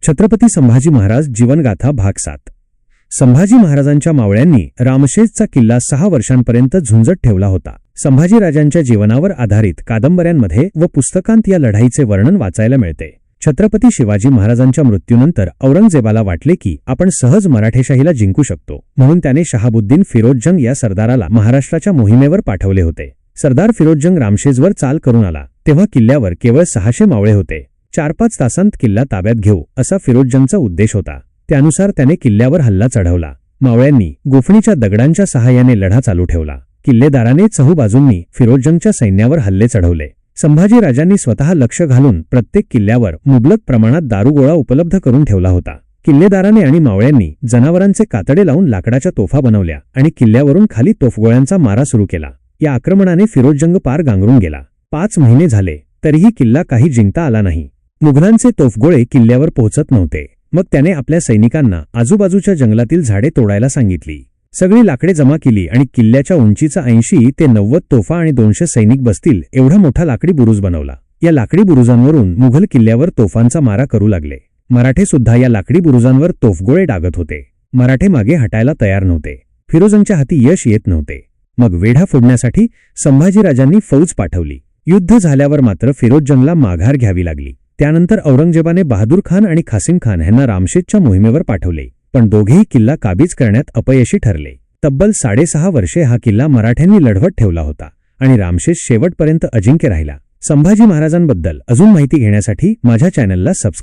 छत्रपती संभाजी महाराज जीवनगाथा भाग 7. संभाजी महाराजांच्या मावळ्यांनी रामशेजचा किल्ला 6 वर्षांपर्यंत झुंजत ठेवला होता. संभाजीराजांच्या जीवनावर आधारित कादंबऱ्यांमध्ये व पुस्तकांत या लढाईचे वर्णन वाचायला मिळते. छत्रपती शिवाजी महाराजांच्या मृत्यूनंतर औरंगजेबाला वाटले की आपण सहज मराठेशाहीला जिंकू शकतो, म्हणून त्याने शहाबुद्दीन फिरोजजंग या सरदाराला महाराष्ट्राच्या मोहिमेवर पाठवले होते. सरदार फिरोजजंग रामशेजवर चाल करून आला तेव्हा किल्ल्यावर केवळ 600 मावळे होते. 4-5 तासांत किल्ला ताब्यात घेऊ असा फिरोजजंगचा उद्देश होता. त्यानुसार त्याने किल्ल्यावर हल्ला चढवला. मावळ्यांनी गोफणीच्या दगडांच्या सहाय्याने लढा चालू ठेवला. किल्लेदाराने चहूबाजूंनी फिरोजजंगच्या सैन्यावर हल्ले चढवले. संभाजीराजांनी स्वतः लक्ष घालून प्रत्येक किल्ल्यावर मुबलक प्रमाणात दारुगोळा उपलब्ध करून ठेवला होता. किल्लेदाराने आणि मावळ्यांनी जनावरांचे कातडे लावून लाकडाच्या तोफा बनवल्या आणि किल्ल्यावरून खाली तोफगोळ्यांचा मारा सुरू केला. या आक्रमणाने फिरोजजंग पार गांगरून गेला. 5 महिने झाले तरीही किल्ला काही जिंकता आला नाही. मुघलांचे तोफगोळे किल्ल्यावर पोहोचत नव्हते. मग त्याने आपल्या सैनिकांना आजूबाजूच्या जंगलातील झाडे तोडायला सांगितली. सगळी लाकडे जमा केली आणि किल्ल्याच्या उंचीचा 80 ते 90 तोफा आणि 200 सैनिक बसतील एवढा मोठा लाकडी बुरुज बनवला. या लाकडी बुरुजांवरून मुघल किल्ल्यावर तोफांचा मारा करू लागले. मराठे सुद्धा या लाकडी बुरुजांवर तोफगोळे डागत होते. मराठे मागे हटायला तयार नव्हते. फिरोजंगच्या हाती यश येत नव्हते. मग वेढा फोडण्यासाठी संभाजीराजांनी फौज पाठवली. युद्ध झाल्यावर मात्र फिरोजजंगला माघार घ्यावी लागली. त्यानंतर औरंगजेबाने बहादूर खान आणि खासिम खान यांना रामशेजच्या मोहिमेवर पाठवले, पण दोघेही किल्ला काबीज करण्यात अपयशी ठरले. तब्बल 6.5 वर्षे हा किल्ला मराठ्यांनी लढवत ठेवला होता आणि रामशेज शेवटपर्यंत अजिंक्य राहिला. संभाजी महाराजांबद्दल अजून माहिती घेण्यासाठी माझ्या चॅनलला सबस्क्राईब